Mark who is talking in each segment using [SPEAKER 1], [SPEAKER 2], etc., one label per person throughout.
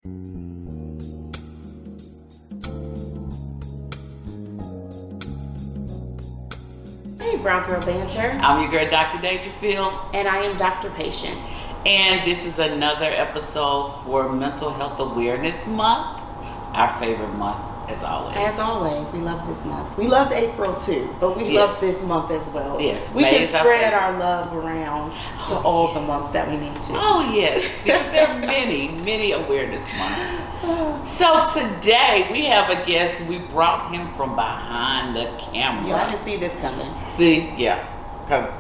[SPEAKER 1] Hey, Brown Girl Banter.
[SPEAKER 2] I'm your girl, Dr. Dangerfield.
[SPEAKER 1] And I am Dr. Patience.
[SPEAKER 2] And this is another episode for Mental Health Awareness Month. Our favorite month, as always.
[SPEAKER 1] As always, we love this month. We loved April too, but we love this month as well.
[SPEAKER 2] Yes,
[SPEAKER 1] we can spread our love around to all the months that we need to.
[SPEAKER 2] Oh, yes, because there are many awareness months. So today we have a guest. We brought him from behind the camera.
[SPEAKER 1] Y'all didn't see this coming.
[SPEAKER 2] See, yeah, because,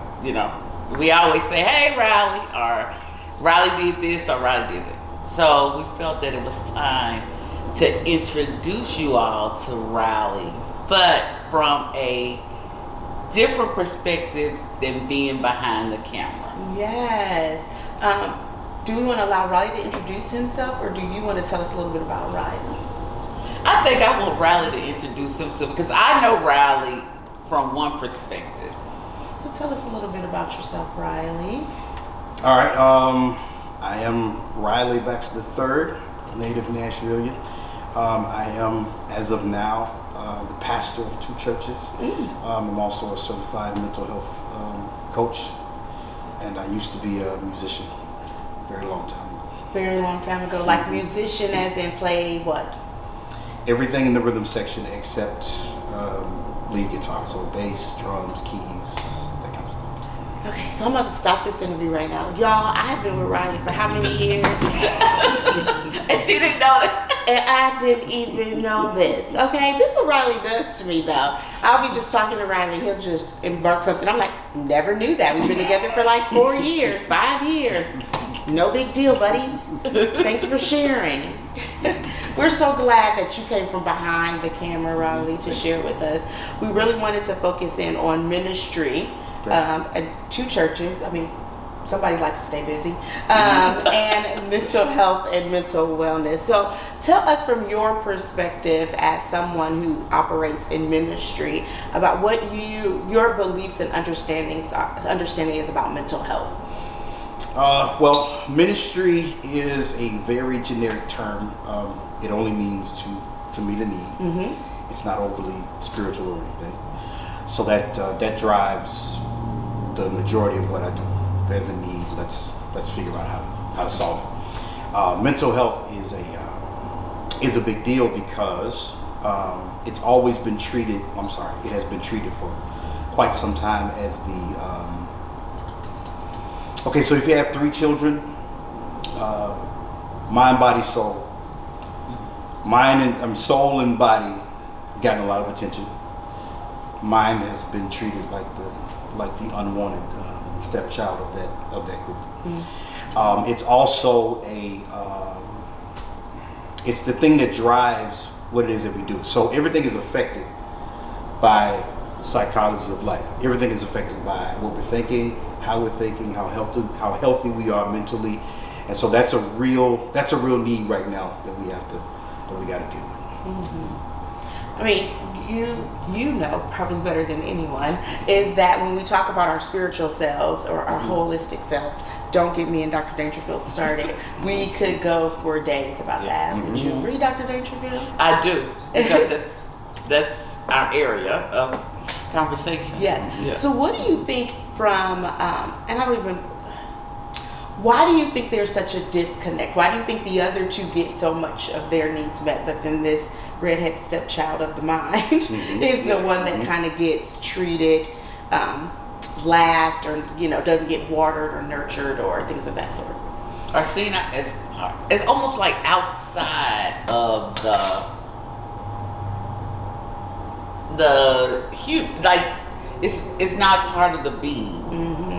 [SPEAKER 2] we always say, hey, Riley, or Riley did this, or Riley did it. So we felt that it was time to introduce you all to Riley, but from a different perspective than being behind the camera.
[SPEAKER 1] Yes. Do we want to allow Riley to introduce himself, or do you want to tell us a little bit about Riley?
[SPEAKER 2] I think I want Riley to introduce himself because I know Riley from one perspective.
[SPEAKER 1] So tell us a little bit about yourself, Riley.
[SPEAKER 3] All right. I am Riley Baxter III, native Nashvilleian. I am, as of now, the pastor of 2 churches. I'm also a certified mental health coach, and I used to be a musician very long time ago.
[SPEAKER 1] Very long time ago. Like musician as in play what?
[SPEAKER 3] Everything in the rhythm section except lead guitar, so bass, drums, keys, that kind of stuff.
[SPEAKER 1] Okay, so I'm about to stop this interview right now. Y'all, I have been with Riley for how many years?
[SPEAKER 2] And she didn't know that.
[SPEAKER 1] And I didn't even know this. Okay, this is what Riley does to me though. I'll be just talking to Riley, he'll just embark something. I'm like, never knew that. We've been together for like 4 years, 5 years. No big deal, buddy. Thanks for sharing. We're so glad that you came from behind the camera, Riley, to share with us. We really wanted to focus in on ministry at 2 churches. I mean, somebody likes to stay busy, and mental health and mental wellness. So tell us from your perspective as someone who operates in ministry about what your beliefs and understanding is about mental health.
[SPEAKER 3] Well, ministry is a very generic term. It only means to meet a need. Mm-hmm. It's not overly spiritual or anything. So that drives the majority of what I do. There's a need. Let's figure out how to solve it. Mental health is a big deal because it's always been treated. It has been treated for quite some time as the. Okay, so if you have 3 children, mind, body, soul. Soul and body gotten a lot of attention. Mind has been treated like the unwanted stepchild of that group. It's also it's the thing that drives what it is that we do. So everything is affected by psychology of life. Everything is affected by what we're thinking, how we're thinking, how healthy we are mentally, and so that's a real need right now that we got to deal with.
[SPEAKER 1] Mm-hmm. I mean, you know probably better than anyone is that when we talk about our spiritual selves or our holistic selves, don't get me and Dr. Dangerfield started. We could go for days about that.
[SPEAKER 3] Mm-hmm.
[SPEAKER 1] Would you agree, Dr. Dangerfield?
[SPEAKER 2] I do, because that's our area of conversation.
[SPEAKER 1] Yes.
[SPEAKER 2] Yeah.
[SPEAKER 1] So what do you think from, why do you think there's such a disconnect? Why do you think the other 2 get so much of their needs met, but then this redhead stepchild of the mind is the one that kind of gets treated last, or doesn't get watered or nurtured or things of that sort?
[SPEAKER 2] Are seen as it's almost like outside of the human, like it's not part of the being.
[SPEAKER 1] Mm-hmm.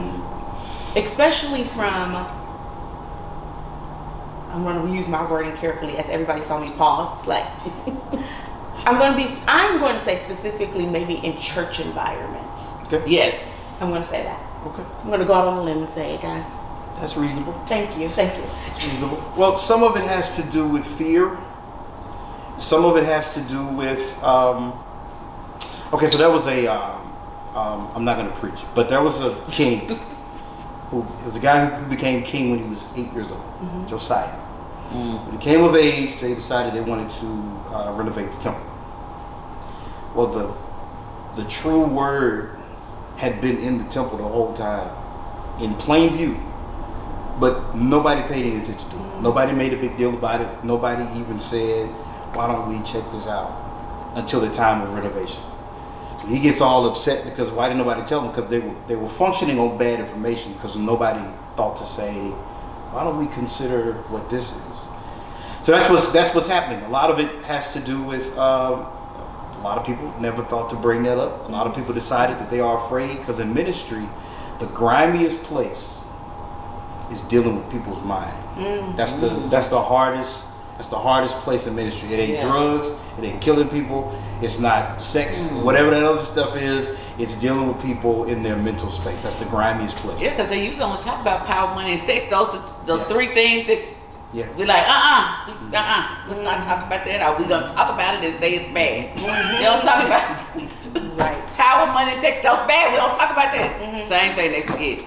[SPEAKER 1] Especially from, I'm going to use my wording carefully as everybody saw me pause. Like, I'm going to say specifically maybe in church environments.
[SPEAKER 3] Okay.
[SPEAKER 2] Yes.
[SPEAKER 1] I'm going to say that.
[SPEAKER 3] Okay.
[SPEAKER 1] I'm going to go out on a limb and say it, guys.
[SPEAKER 3] That's reasonable.
[SPEAKER 1] Thank you.
[SPEAKER 3] That's reasonable. Well, some of it has to do with fear. Some of it has to do with. Okay, so there was a. I'm not going to preach, but there was a king. It was a guy who became king when he was 8 years old, Josiah. When they came of age, they decided they wanted to renovate the temple. Well, the true word had been in the temple the whole time, in plain view, but nobody paid any attention to it. Nobody made a big deal about it. Nobody even said, why don't we check this out, until the time of renovation. So he gets all upset because why didn't nobody tell him? Because they were functioning on bad information, because nobody thought to say, why don't we consider what this is? So that's what's happening. A lot of it has to do with a lot of people never thought to bring that up. A lot of people decided that they are afraid, because in ministry, the grimiest place is dealing with people's mind. That's the hardest place in ministry. It ain't drugs, it ain't killing people, it's not sex, whatever that other stuff is. It's dealing with people in their mental space. That's the grimiest place.
[SPEAKER 2] Yeah, because they usually only talk about power, money, and sex. Those are the three things that we're like, let's not talk about that. Or we gonna talk about it and say it's bad. They don't talk about power, money, and sex. That's bad. We don't talk about that. Same thing they forget.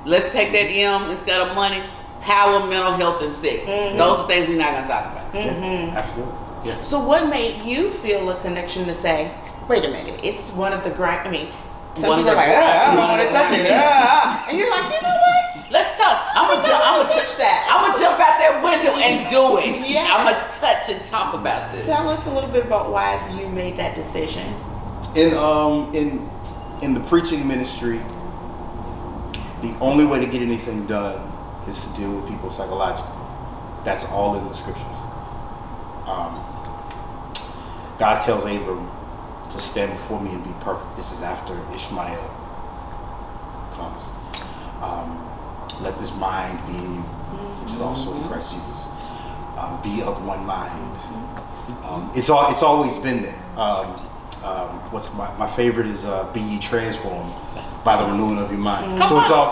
[SPEAKER 2] Let's take that M instead of money. Power, mental health, and sex. Those are things we're not gonna talk about.
[SPEAKER 3] Absolutely. Yeah.
[SPEAKER 1] So what made you feel a connection to say, wait a minute, it's one of the some people are like, I don't want to touch it. And you're like, you know what?
[SPEAKER 2] Let's touch. I'm gonna jump out that window and do it.
[SPEAKER 1] Yeah.
[SPEAKER 2] I'm gonna touch and talk about this.
[SPEAKER 1] Tell us a little bit about why you made that decision.
[SPEAKER 3] In the preaching ministry, the only way to get anything done is to deal with people psychologically. That's all in the scriptures. God tells Abram to stand before me and be perfect. This is after Ishmael comes. Let this mind be in you, which is also in Christ Jesus. Be of one mind. It's always been there. What's my favorite is be ye transformed by the renewing of your mind.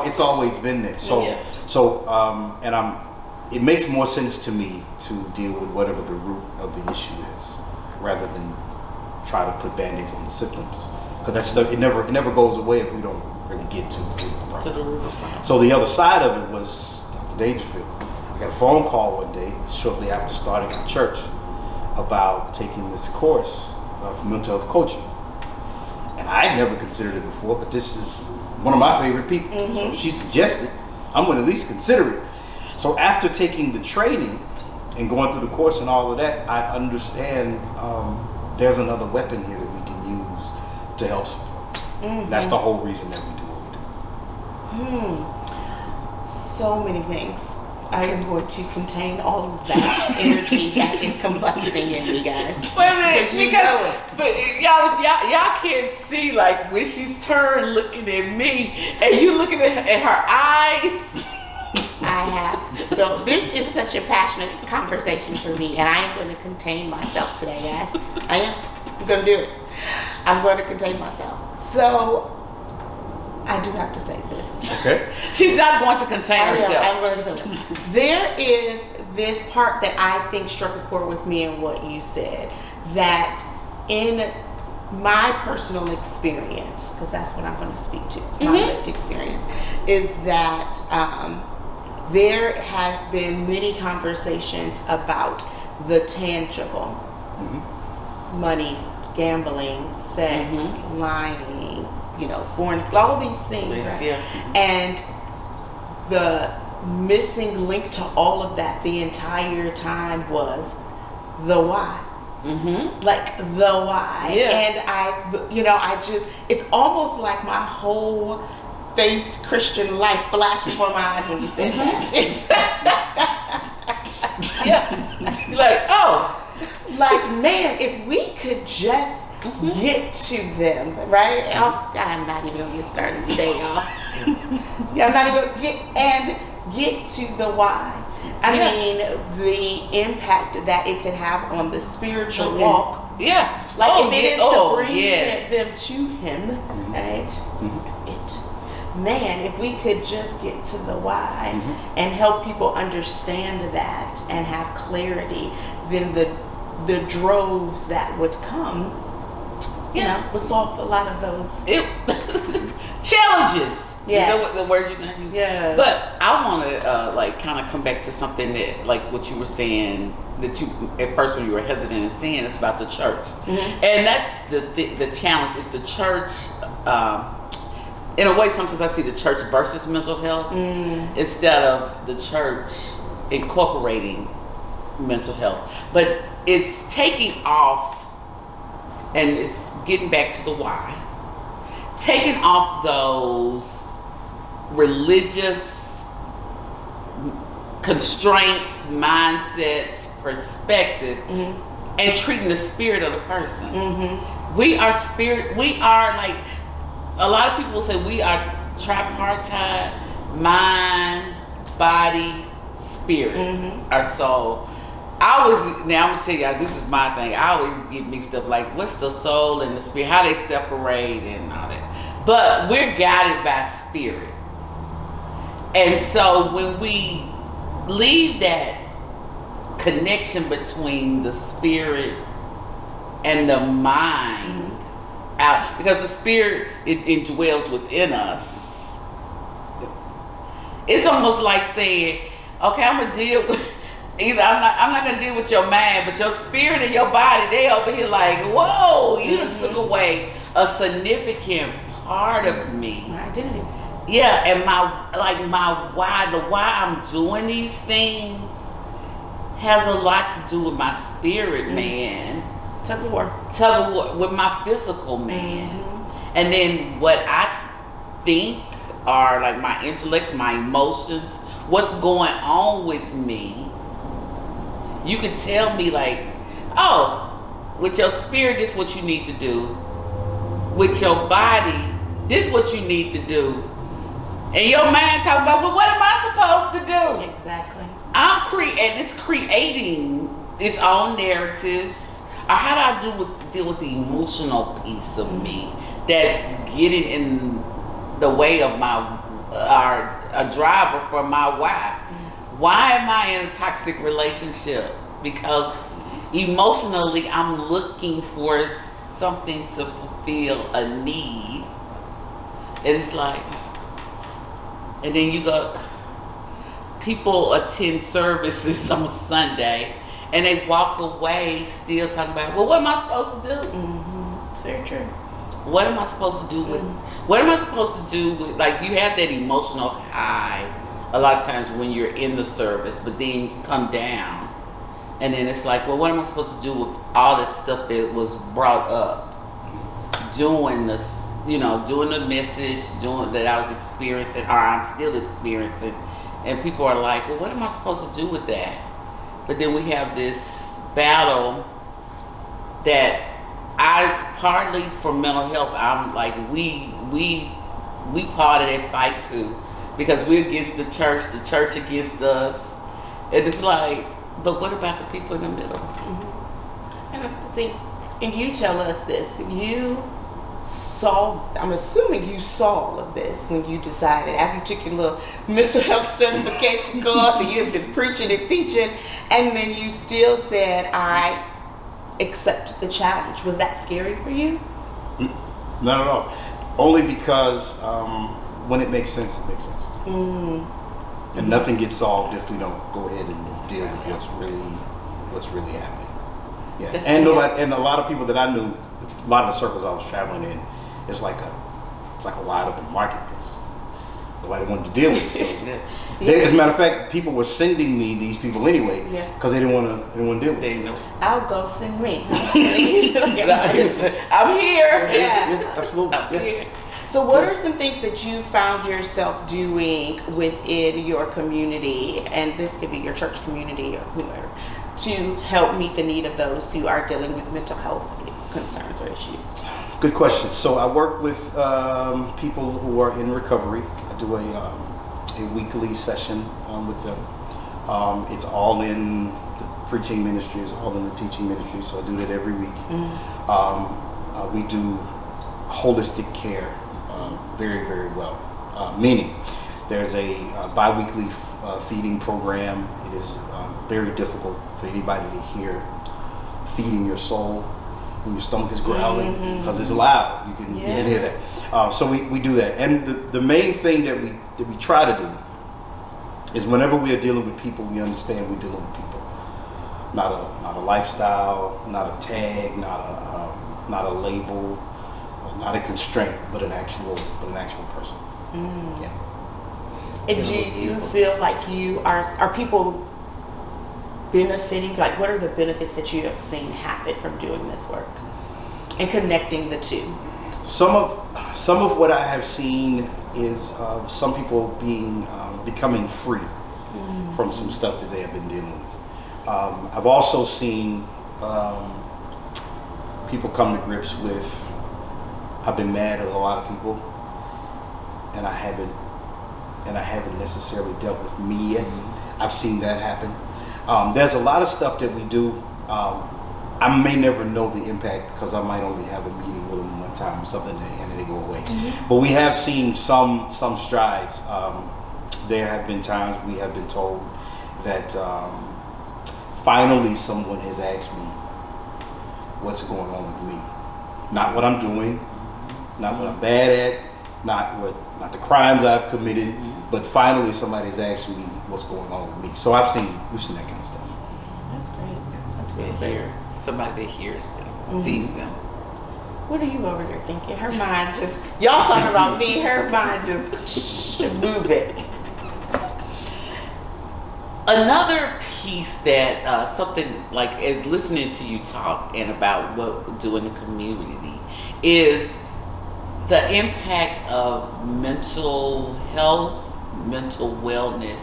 [SPEAKER 3] It's always been there. It makes more sense to me to deal with whatever the root of the issue is, rather than try to put band-aids on the symptoms, because it never goes away if we don't really get to the root. So the other side of it was Dr. Dangerfield. I got a phone call one day shortly after starting at church about taking this course for mental health coaching, and I'd never considered it before, but this is one of my favorite people. So she suggested I'm going to at least consider it. So after taking the training and going through the course and all of that, I understand there's another weapon here that we can use to help some folks. That's the whole reason that we do what we do.
[SPEAKER 1] So many things. I am going to contain all of that energy that is combusting in me, guys.
[SPEAKER 2] Wait a minute, but y'all can't see, like, when she's turned looking at me and you looking at her eyes.
[SPEAKER 1] I have. So this is such a passionate conversation for me, and I am going to contain myself today, guys. I am. I'm going to do it. I'm going to contain myself. So I do have to say this.
[SPEAKER 3] Okay.
[SPEAKER 2] She's not going to contain herself.
[SPEAKER 1] I'm going to contain myself. There is this part that I think struck a chord with me in what you said, that in my personal experience, because that's what I'm going to speak to, it's my lived experience, is that there has been many conversations about the tangible. Money, gambling, sex, lying, foreign, all these things, right? And the missing link to all of that the entire time was the why. Like the why. And I just, it's almost like my whole faith Christian life flashed before my eyes when you said that.
[SPEAKER 2] You're like, oh.
[SPEAKER 1] Like, man, if we could just get to them, right? I'm not even gonna get started today, y'all. I'm not even gonna get to the why. I mean, the impact that it could have on the spiritual walk. Like, if it is to bring them to Him, right? Man, if we could just get to the why and help people understand that and have clarity, then the droves that would come, would solve a lot of those
[SPEAKER 2] challenges.
[SPEAKER 1] Yeah.
[SPEAKER 2] Is that what the word you're going to use?
[SPEAKER 1] Yeah.
[SPEAKER 2] But I want to like kind of come back to something that, like what you were saying, that you at first when you were hesitant in saying, it's about the church, and that's the challenge. Is the church, in a way, sometimes I see the church versus mental health instead of the church incorporating mental health, but it's taking off, and it's getting back to the why, taking off those religious constraints, mindsets, perspective, and treating the spirit of the person. We are spirit. We are like, a lot of people say we are tripartite: mind, body, spirit, our soul. I always, now I'm gonna tell y'all, this is my thing. I always get mixed up, like what's the soul and the spirit, how they separate and all that. But we're guided by spirit. And so when we leave that connection between the spirit and the mind out, because the spirit, it indwells within us. It's almost like saying, okay, I'm gonna deal with, either I'm not gonna deal with your mind, but your spirit and your body, they over here like, whoa, you done took away a significant part of me.
[SPEAKER 1] My identity.
[SPEAKER 2] Yeah, and my why, the why I'm doing these things has a lot to do with my spirit, man.
[SPEAKER 1] Tug of war
[SPEAKER 2] with my physical man. And then what I think are like my intellect, my emotions, what's going on with me. You can tell me like, oh, with your spirit, this is what you need to do. With your body, this is what you need to do. And your mind talking about, well, what am I supposed to do?
[SPEAKER 1] Exactly.
[SPEAKER 2] It's creating its own narratives. Or how do I deal with the emotional piece of me that's getting in the way of a driver for my why? Why am I in a toxic relationship? Because emotionally, I'm looking for something to fulfill a need. And it's like, and then you go, people attend services on a Sunday and they walk away still talking about, well, what am I supposed to do?
[SPEAKER 1] It's very true.
[SPEAKER 2] What am I supposed to do with, what am I supposed to do with, like you have that emotional high a lot of times when you're in the service, but then you come down and then it's like, well, what am I supposed to do with all that stuff that was brought up? Doing this, doing the message, doing that I was experiencing, or I'm still experiencing, and people are like, well, what am I supposed to do with that? But then we have this battle that partly for mental health, I'm like, we part of that fight too, because we're against the church against us, and it's like, but what about the people in the middle?
[SPEAKER 1] And I think, and you tell us this, I'm assuming you saw all of this when you decided, after you took your little mental health certification course and you have been preaching and teaching, and then you still said, I accept the challenge. Was that scary for you?
[SPEAKER 3] Not at all. Only because when it makes sense, it makes sense. And nothing gets solved if we don't go ahead and deal with what's really happening. Yeah, and a lot of people that I knew, a lot of the circles I was traveling in, it's like a wide open market because nobody wanted to deal with it. So as a matter of fact, people were sending me these people anyway because they didn't want to deal with it.
[SPEAKER 1] I'll go send me.
[SPEAKER 2] I'm here.
[SPEAKER 3] Yeah, absolutely.
[SPEAKER 2] I'm here.
[SPEAKER 1] So what are some things that you found yourself doing within your community, and this could be your church community or whoever, to help meet the need of those who are dealing with mental health concerns or issues?
[SPEAKER 3] Good question. So I work with people who are in recovery. I do a weekly session with them. It's all in the preaching ministry, it's all in the teaching ministry, so I do that every week. We do holistic care very, very well. Meaning, there's a bi-weekly feeding program. It is very difficult for anybody to hear feeding your soul when your stomach is growling, because it's loud. You can hear that. So we do that. And the main thing that we try to do is whenever we are dealing with people, we understand we're dealing with people. Not a lifestyle, not a tag, not a label, not a constraint, but an actual person. Yeah.
[SPEAKER 1] And do you feel like you are people benefiting? Like, what are the benefits that you have seen happen from doing this work and connecting the two?
[SPEAKER 3] Some of what I have seen is some people becoming free from some stuff that they have been dealing with. I've also seen people come to grips with, I've been mad at a lot of people, and I haven't necessarily dealt with me yet. I've seen that happen. There's a lot of stuff that we do. I may never know the impact because I might only have a meeting with them one time or something, and then they go away. But we have seen some strides. There have been times we have been told that finally someone has asked me what's going on with me. Not what I'm doing, not what I'm bad at, not the crimes I've committed, but finally somebody's asked me what's going on with me. So we've seen that kind of stuff.
[SPEAKER 1] That's great. That's
[SPEAKER 2] To
[SPEAKER 1] great.
[SPEAKER 2] hear somebody that hears them, sees them.
[SPEAKER 1] What are you over there thinking? Her mind just, y'all talking about me, her mind just move it.
[SPEAKER 2] Another piece that something like is listening to you talk and about what we do in the community is the impact of mental health, mental wellness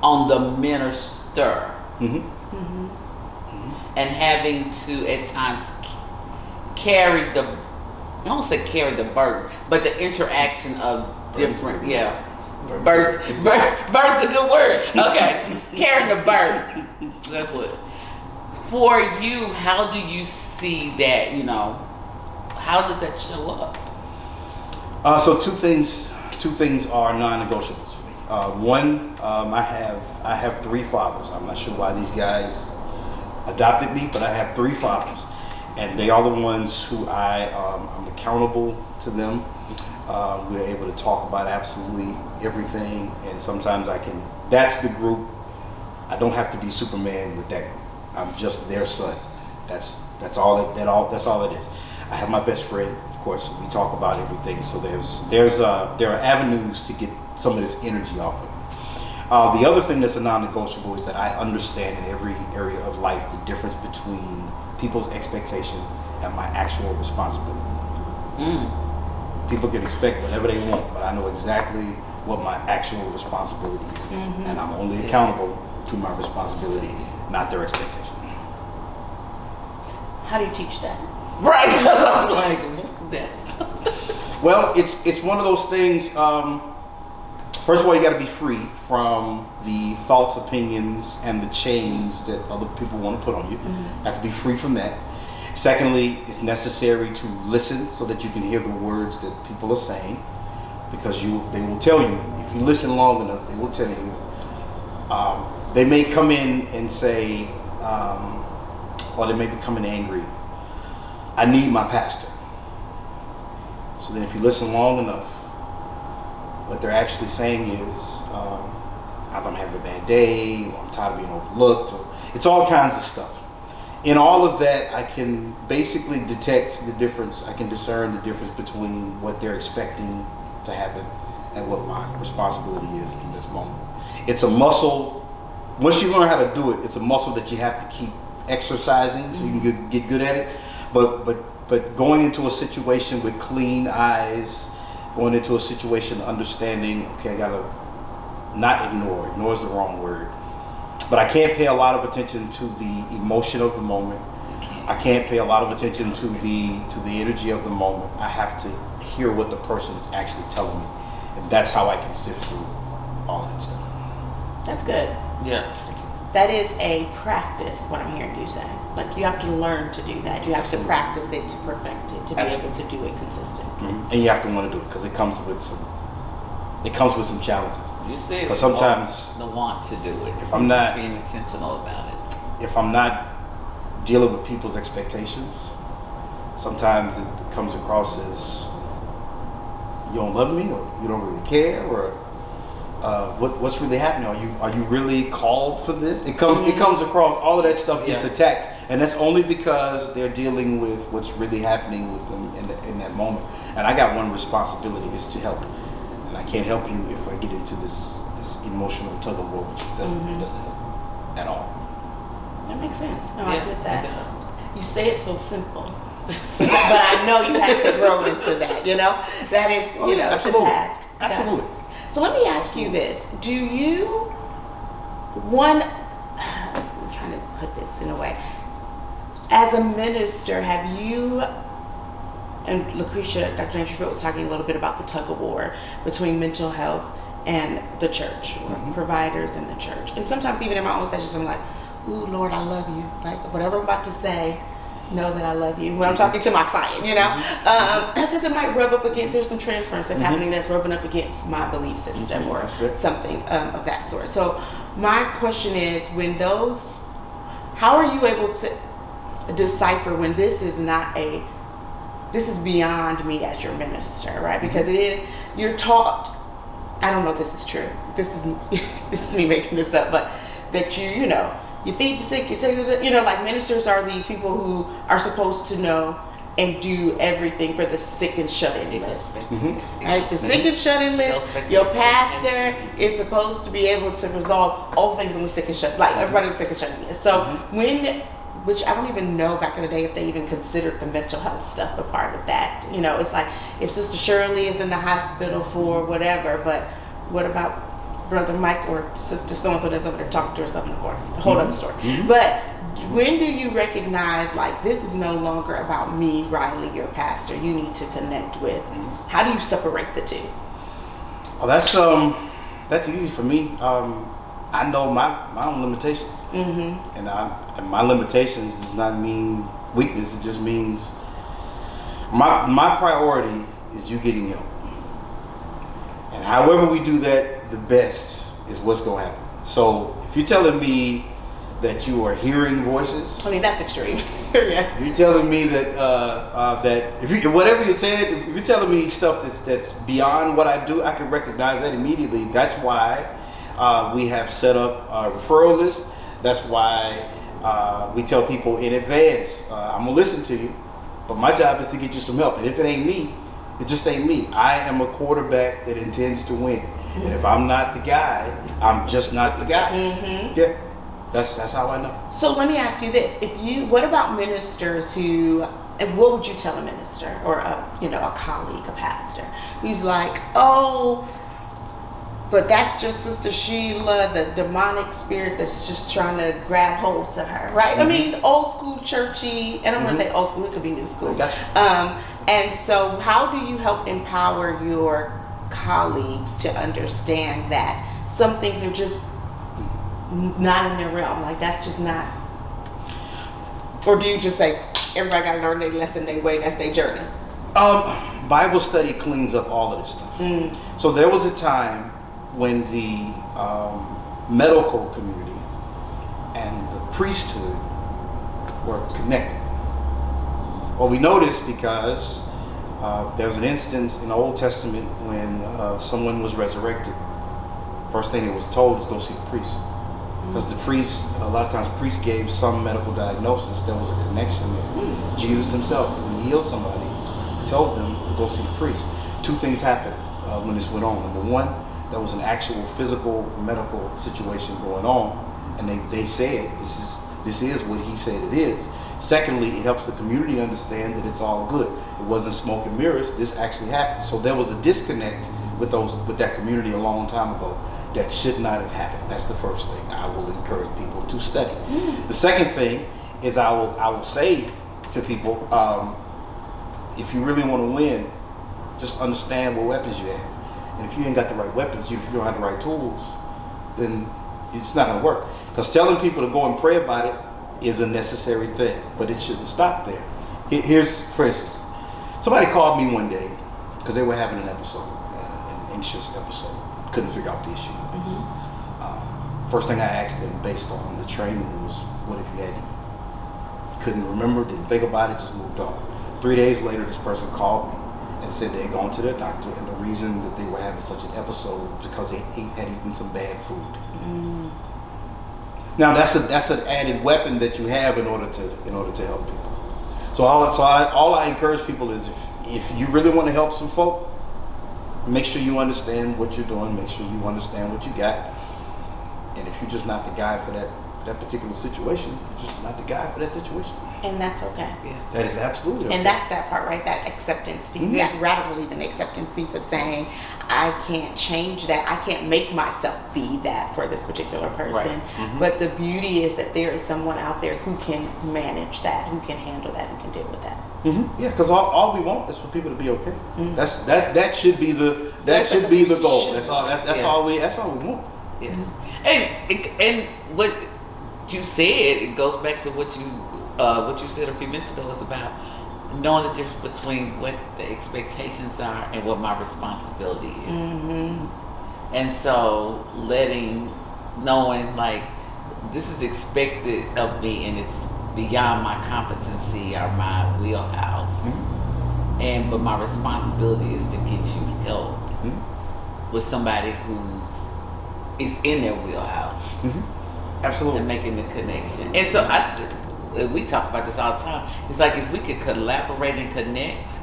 [SPEAKER 2] on the minister, and having to at times carry the, I don't say carry the burden, but the interaction of different, Bird's a good word. Okay. Carrying the burden. That's what. For you, how do you see that, how does that show up?
[SPEAKER 3] So two things are non-negotiables for me. One, I have 3 fathers. I'm not sure why these guys adopted me, but I have 3 fathers, and they are the ones who I'm accountable to them. We're able to talk about absolutely everything, and sometimes that's the group. I don't have to be Superman with that group. I'm just their son. That's all it is. I have my best friend, of course. We talk about everything. So there are avenues to get some of this energy off of me. The other thing that's a non-negotiable is that I understand in every area of life the difference between people's expectation and my actual responsibility. People can expect whatever they want, but I know exactly what my actual responsibility is, and I'm only accountable to my responsibility, not their expectation.
[SPEAKER 1] How do you teach that?
[SPEAKER 2] Right, because I'm like, that's...
[SPEAKER 3] Well, it's one of those things. First of all, you got to be free from the thoughts, opinions, and the chains that other people want to put on you. You have to be free from that. Secondly, it's necessary to listen so that you can hear the words that people are saying, because they will tell you, if you listen long enough, they will tell you. They may come in and say, or they may be coming angry, I need my pastor. So then if you listen long enough, what they're actually saying is, I'm having a bad day, or I'm tired of being overlooked, or it's all kinds of stuff. In all of that, I can basically detect the difference. I can discern the difference between what they're expecting to happen and what my responsibility is in this moment. It's a muscle. Once you learn how to do it, it's a muscle that you have to keep exercising so you can get good at it. But going into a situation with clean eyes, going into a situation understanding, okay, I gotta not ignore. Ignore is the wrong word. But I can't pay a lot of attention to the emotion of the moment. I can't pay a lot of attention to the energy of the moment. I have to hear what the person is actually telling me, and that's how I can sift through all of that stuff.
[SPEAKER 1] That's good.
[SPEAKER 2] Yeah.
[SPEAKER 3] Thank you.
[SPEAKER 1] That is a practice, what I'm hearing you say. Like, you have to learn to do that. You have to practice it to perfect it, to be able to do it consistently.
[SPEAKER 3] And you have to want to do it because it comes with some challenges.
[SPEAKER 2] You said
[SPEAKER 3] Because sometimes
[SPEAKER 2] the want to do it.
[SPEAKER 3] if I'm not
[SPEAKER 2] being intentional about it.
[SPEAKER 3] if I'm not dealing with people's expectations, sometimes it comes across as you don't love me, or you don't really care, or what's really happening? Are you really called for this? It comes across, all of that stuff gets attacked, and that's only because they're dealing with what's really happening with them in that moment. And I got one responsibility, is to help, and I can't help you if I get into this emotional tug of war, which it doesn't help at all.
[SPEAKER 1] That makes sense. No,
[SPEAKER 2] Yeah,
[SPEAKER 1] I get that.
[SPEAKER 2] it does.
[SPEAKER 1] You say it so simple, but I know you had to grow into that. You know, that is, it's a
[SPEAKER 3] absolutely.
[SPEAKER 1] task.
[SPEAKER 3] Absolutely.
[SPEAKER 1] So let me ask you this: do you I'm trying to put this in a way. As a minister, have you? And Lucretia, Dr. Andrew was talking a little bit about the tug of war between mental health and the church, or providers in the church. And sometimes even in my own sessions, I'm like, ooh, Lord, I love you. Like, whatever I'm about to say, know that I love you. When I'm talking to my client, because it might rub up against, there's some transference that's happening that's rubbing up against my belief system or something of that sort. So my question is, how are you able to decipher when this is beyond me as your minister, right? Because you're taught, I don't know if this is true. This is me making this up, but that you feed the sick, like ministers are these people who are supposed to know and do everything for the sick and shut-in list. Right? The sick and shut-in list, your pastor is supposed to be able to resolve all things on the sick and shut-in, like everybody on the sick and shut-in list. So which I don't even know back in the day if they even considered the mental health stuff a part of that. It's like if Sister Shirley is in the hospital for whatever, but what about Brother Mike or Sister so-and-so that's over there talking to herself in the corner? A whole other story. But when do you recognize, like, this is no longer about me, Riley, your pastor, you need to connect with? How do you separate the two?
[SPEAKER 3] Oh, that's easy for me. I know my own limitations, and my limitations does not mean weakness. It just means my priority is you getting help, and however we do that, the best is what's going to happen. So if you're telling me that you are hearing voices,
[SPEAKER 1] I mean, that's extreme. Yeah.
[SPEAKER 3] You're telling me that whatever you're saying, if you're telling me stuff that's beyond what I do, I can recognize that immediately. That's why we have set up a referral list. That's why we tell people in advance, I'm gonna listen to you, but my job is to get you some help. And if it ain't me, it just ain't me. I am a quarterback that intends to win. And if I'm not the guy, I'm just not the guy. Yeah, that's how I know.
[SPEAKER 1] So let me ask you this: what about ministers and what would you tell a minister or a colleague, a pastor, who's like, oh, but that's just Sister Sheila, the demonic spirit that's just trying to grab hold to her, right? I mean, old school churchy, and I'm going to say old school, it could be new school.
[SPEAKER 3] Gotcha.
[SPEAKER 1] And so how do you help empower your colleagues to understand that some things are just not in their realm? Like, that's just not. Or do you just say, everybody got to learn their lesson, their way, that's their journey?
[SPEAKER 3] Bible study cleans up all of this stuff. So there was a time when the medical community and the priesthood were connected. Well, we know this because there was an instance in the Old Testament when someone was resurrected. First thing they was told is go see the priest. Because the priest, a lot of times priests gave some medical diagnosis. There was a connection there. Jesus himself, when he healed somebody, he told them to go see the priest. Two things happened when this went on. Number one, there was an actual physical medical situation going on, and they said this is what he said it is. Secondly, it helps the community understand that it's all good. It wasn't smoke and mirrors. This actually happened. So there was a disconnect with that community a long time ago that should not have happened. That's the first thing I will encourage people to study. The second thing is I will say to people, if you really want to win, just understand what weapons you have. And if you ain't got the right weapons, if you don't have the right tools, then it's not going to work. Because telling people to go and pray about it is a necessary thing, but it shouldn't stop there. Here's, for instance, somebody called me one day because they were having an episode, an anxious episode. Couldn't figure out the issue. First thing I asked them, based on the training, was, what if you had to eat? Couldn't remember, didn't think about it, just moved on. 3 days later, this person called me and said they had gone to their doctor, and the reason that they were having such an episode was because they had eaten some bad food. Now that's an added weapon that you have in order to help people. So all I encourage people is if you really want to help some folk, make sure you understand what you're doing. Make sure you understand what you got. And if you're just not the guy for that particular situation, you're just not the guy for that situation.
[SPEAKER 1] And that's okay.
[SPEAKER 2] Yeah.
[SPEAKER 3] That is absolutely okay.
[SPEAKER 1] And that's that part, right? That acceptance piece, that radical even acceptance piece of saying, I can't change that. I can't make myself be that for this particular person.
[SPEAKER 2] Right.
[SPEAKER 1] But the beauty is that there is someone out there who can manage that, who can handle that, who can deal with that.
[SPEAKER 3] Yeah, because all we want is for people to be okay. That should be the goal. That's all we want.
[SPEAKER 2] Yeah. And what you said, it goes back to what you said a few minutes ago, is about knowing the difference between what the expectations are and what my responsibility is. And so knowing like this is expected of me and it's beyond my competency or my wheelhouse. But my responsibility is to get you help with somebody is in their wheelhouse.
[SPEAKER 3] Absolutely.
[SPEAKER 2] And making the connection. And so we talk about this all the time. It's like if we could collaborate and connect,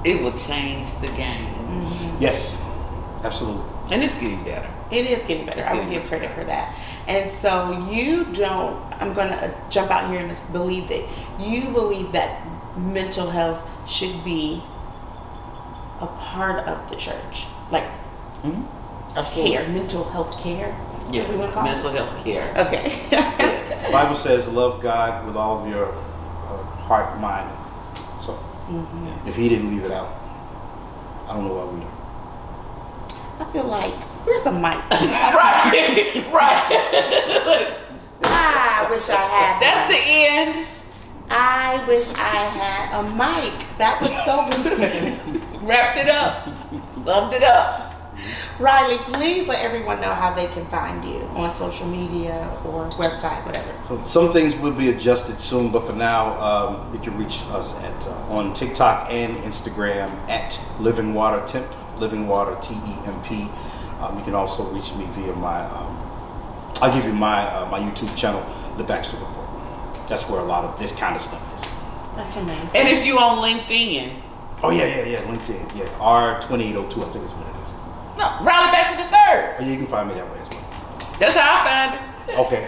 [SPEAKER 2] it will change the game.
[SPEAKER 3] Yes, absolutely.
[SPEAKER 2] And it's getting better.
[SPEAKER 1] It is getting better. I would give credit for that. And so I'm going to jump out here and just believe that mental health should be a part of the church. Like care, mental health care.
[SPEAKER 2] Yes, mental health care.
[SPEAKER 1] Okay.
[SPEAKER 3] The Bible says, love God with all of your heart, mind. So if he didn't leave it out, I don't know why we are.
[SPEAKER 1] I feel like, where's a mic?
[SPEAKER 2] right.
[SPEAKER 1] I wish I had
[SPEAKER 2] That's
[SPEAKER 1] one.
[SPEAKER 2] the end.
[SPEAKER 1] I wish I had a mic. That was so good.
[SPEAKER 2] Wrapped it up. Summed it up.
[SPEAKER 1] Riley, please let everyone know how they can find you on social media or website, whatever.
[SPEAKER 3] So some things will be adjusted soon, but for now, you can reach us on TikTok and Instagram at Living Water Temp, Living Water TEMP. You can also reach me via I'll give you my YouTube channel, The Baxter Report. That's where a lot of this kind of stuff is.
[SPEAKER 1] That's amazing.
[SPEAKER 2] And if you on LinkedIn.
[SPEAKER 3] Oh yeah, LinkedIn, yeah, R2802, I think is what it is.
[SPEAKER 2] No, Riley Baxter the third.
[SPEAKER 3] Or you can find me that way as well.
[SPEAKER 2] That's how I found it.
[SPEAKER 3] Okay.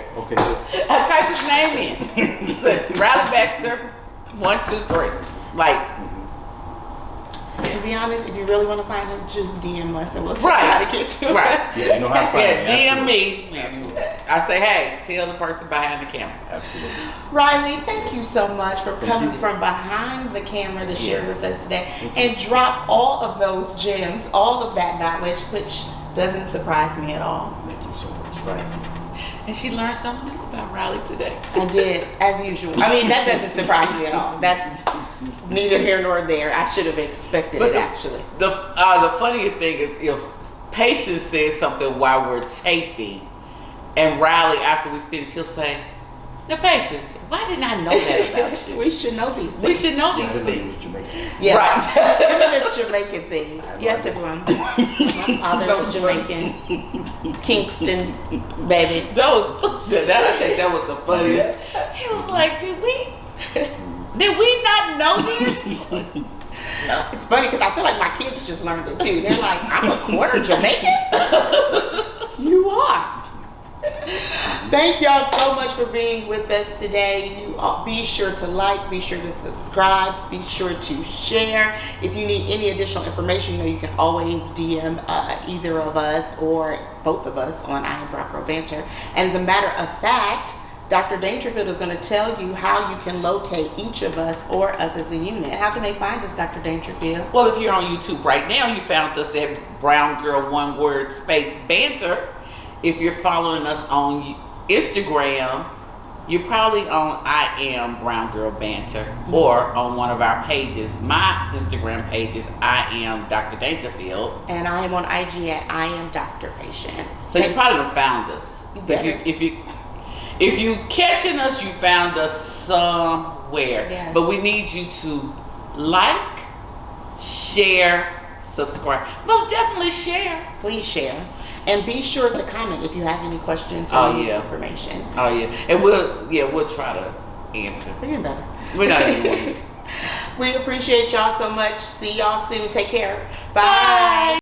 [SPEAKER 2] I typed his name in. It said Riley Baxter 123. Like.
[SPEAKER 1] To be honest, if you really want to find him, just DM us and we'll tell you how to get to it.
[SPEAKER 3] Yeah, you know how to find me.
[SPEAKER 2] DM me. Absolutely. I say, hey, tell the person behind the camera.
[SPEAKER 3] Absolutely.
[SPEAKER 1] Riley, thank you so much for coming from behind the camera to share with us today and drop all of those gems, all of that knowledge, which doesn't surprise me at all.
[SPEAKER 3] Thank you so much. Right.
[SPEAKER 2] And she learned something new about Riley today.
[SPEAKER 1] I did, as usual. I mean, that doesn't surprise me at all. That's neither here nor there. I should have expected it, actually.
[SPEAKER 2] The funny thing is, if Patience says something while we're taping, and Riley, after we finish, he'll say, "Now, Patience, why didn't I know that about you?
[SPEAKER 1] We should know these things.
[SPEAKER 2] We should know these
[SPEAKER 3] I didn't know
[SPEAKER 2] things."
[SPEAKER 3] it was Jamaican.
[SPEAKER 1] Yes. Right. Give me this Jamaican things. Yes, everyone. My father was Jamaican. Kingston, baby.
[SPEAKER 2] I think that was the funniest. He was like, did we not know this?
[SPEAKER 1] No, it's funny because I feel like my kids just learned it too. They're like, I'm a quarter Jamaican? You are. Thank y'all so much for being with us today. You be sure to like, be sure to subscribe, be sure to share. If you need any additional information, you can always DM either of us or both of us on I Am Brown Girl Banter. And as a matter of fact, Dr. Dangerfield is going to tell you how you can locate each of us or us as a unit. How can they find us, Dr. Dangerfield?
[SPEAKER 2] Well, if you're on YouTube right now, you found us at Brown Girl One Word Space Banter. If you're following us on Instagram, you're probably on I Am Brown Girl Banter, or on one of our pages. My Instagram page is I Am Dr. Dangerfield.
[SPEAKER 1] And I am on IG at I Am Dr. Patience.
[SPEAKER 2] So you probably have found us.
[SPEAKER 1] You better.
[SPEAKER 2] If you catching us, you found us somewhere.
[SPEAKER 1] Yes.
[SPEAKER 2] But we need you to like, share, subscribe. Most definitely share.
[SPEAKER 1] Please share. And be sure to comment if you have any questions or any information.
[SPEAKER 2] Oh yeah. And we'll try to answer.
[SPEAKER 1] We're getting better.
[SPEAKER 2] We're not even
[SPEAKER 1] We appreciate y'all so much. See y'all soon. Take care. Bye.